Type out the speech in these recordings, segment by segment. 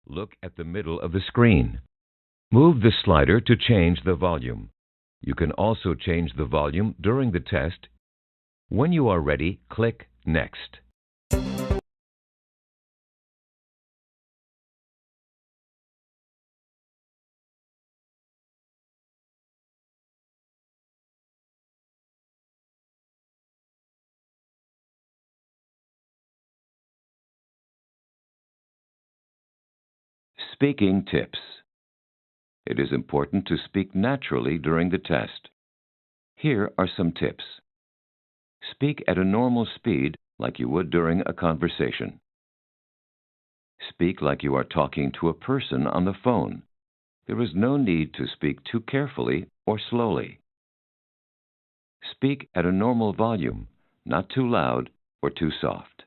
Look at the middle of the screen. Move the slider to change the volume. You can also change the volume during the test. When you are ready, click Next. Speaking tips. It is important to speak naturally during the test. Here are some tips. Speak at a normal speed like you would during a conversation. Speak like you are talking to a person on the phone. There is no need to speak too carefully or slowly. Speak at a normal volume, not too loud or too soft.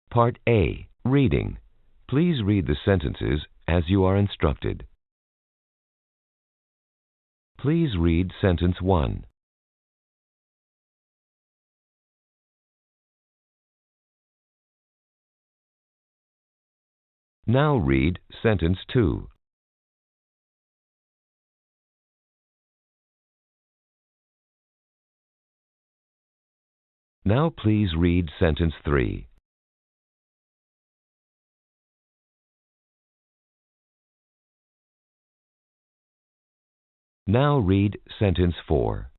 Part A. Reading. Please read the sentences as you are instructed. Please read sentence 1. Now read sentence 2. Now please read sentence 3. Now read sentence 4.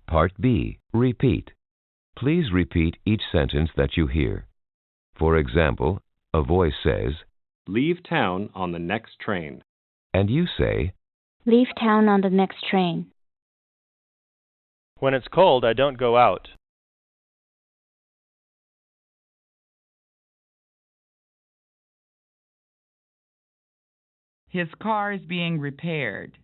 Part B. Repeat. Please repeat each sentence that you hear. For example, a voice says, "Leave town on the next train." and you say, Leave town on the next train. When it's cold, I don't go out. His car is being repaired.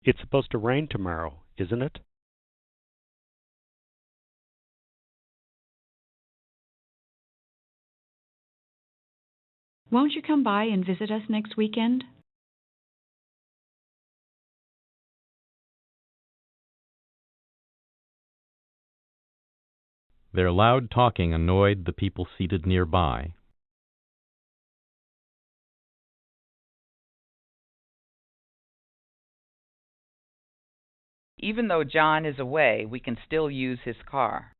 It's supposed to rain tomorrow, isn't it? Won't you come by and visit us next weekend? Their loud talking annoyed the people seated nearby. Even though John is away, we can still use his car.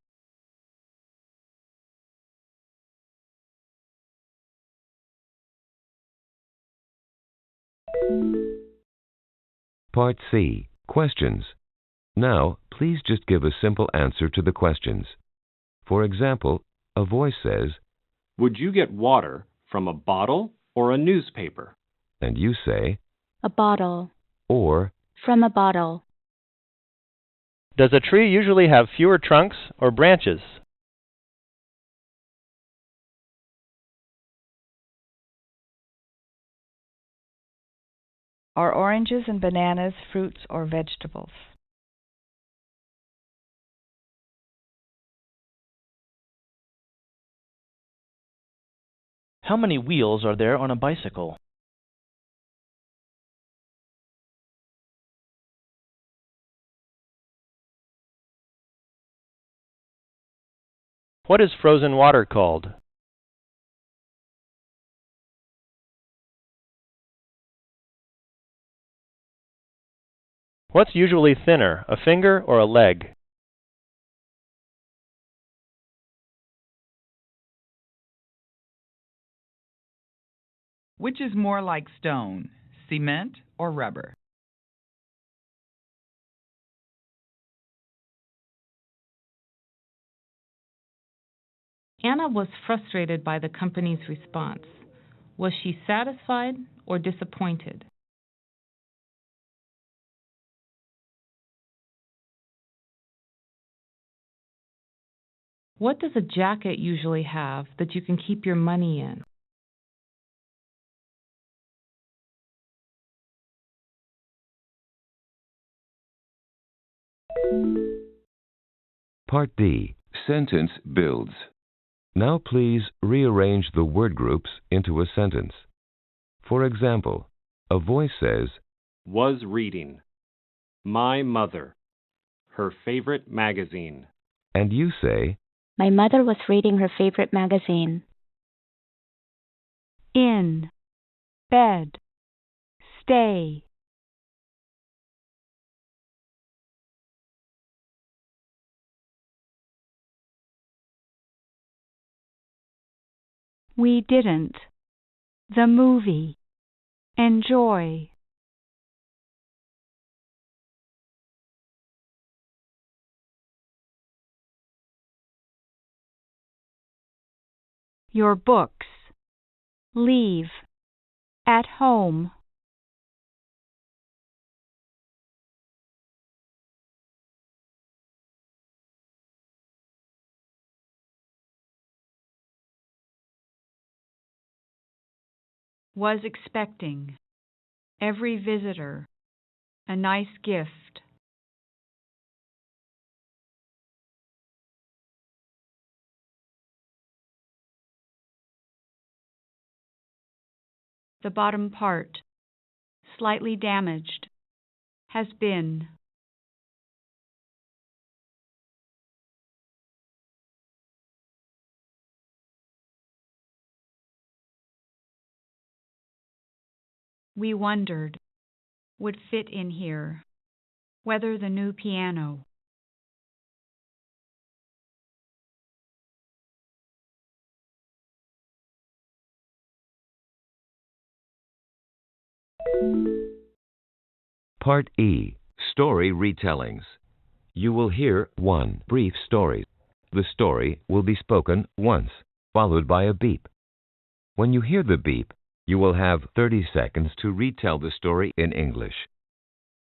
Part C. Questions. Now, please just give a simple answer to the questions. For example, a voice says, Would you get water from a bottle or a newspaper? and you say, A bottle. or, From a bottle. Does a tree usually have fewer trunks or branches? Are oranges and bananas fruits or vegetables? How many wheels are there on a bicycle? What is frozen water called? What's usually thinner, a finger or a leg? Which is more like stone, cement or rubber? Anna was frustrated by the company's response. Was she satisfied or disappointed? What does a jacket usually have that you can keep your money in? Part D. Sentence builds. Now please rearrange the word groups into a sentence. For example, a voice says, Was reading. My mother. Her favorite magazine. and you say, My mother was reading her favorite magazine. In. Bed. Stay. We didn't. The movie. Enjoy. Your books. Leave. At home. Was expecting. Every visitor. A nice gift. The bottom part. Slightly damaged. Has been. We wondered. Would fit in here. Whether the new piano. Part E, Story Retellings. You will hear one brief story. The story will be spoken once, followed by a beep. When you hear the beep, you will have 30 seconds to retell the story in English.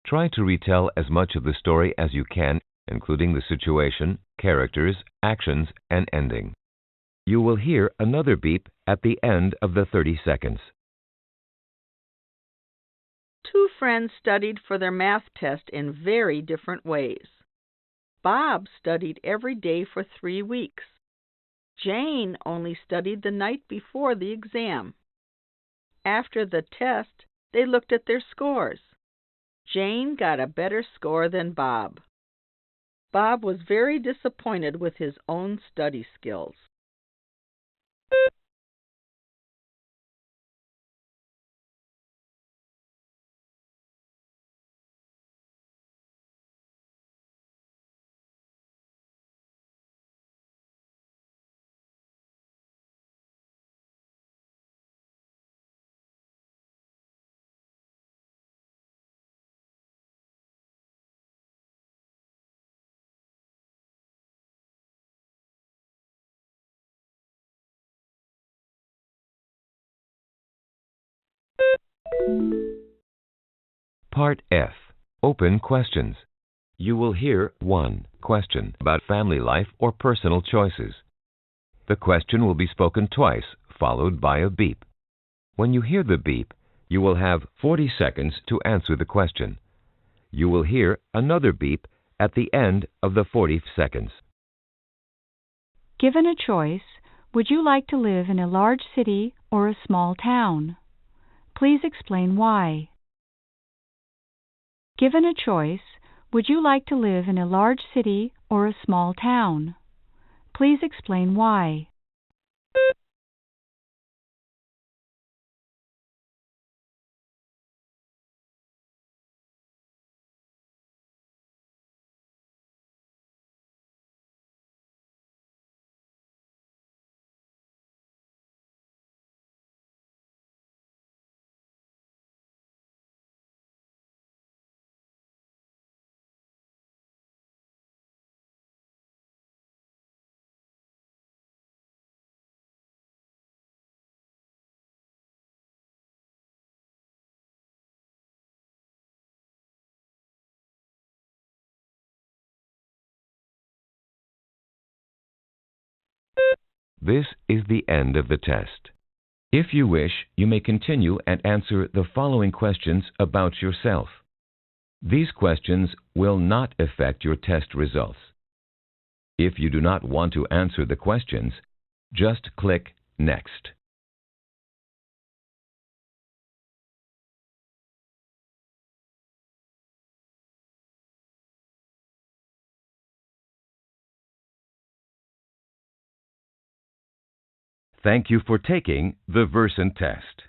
Try to retell as much of the story as you can, including the situation, characters, actions, and ending. You will hear another beep at the end of the 30 seconds. Two friends studied for their math test in very different ways. Bob studied every day for 3 weeks. Jane only studied the night before the exam. After the test, they looked at their scores. Jane got a better score than Bob. Bob was very disappointed with his own study skills. Part F, Open Questions. You will hear one question about family life or personal choices. The question will be spoken twice, followed by a beep. When you hear the beep, you will have 40 seconds to answer the question. You will hear another beep at the end of the 40 seconds. Given a choice, would you like to live in a large city or a small town? Please explain why. Given a choice, would you like to live in a large city or a small town? Please explain why. This is the end of the test. If you wish, you may continue and answer the following questions about yourself. These questions will not affect your test results. If you do not want to answer the questions, Just click Next. Thank you for taking the Versant test.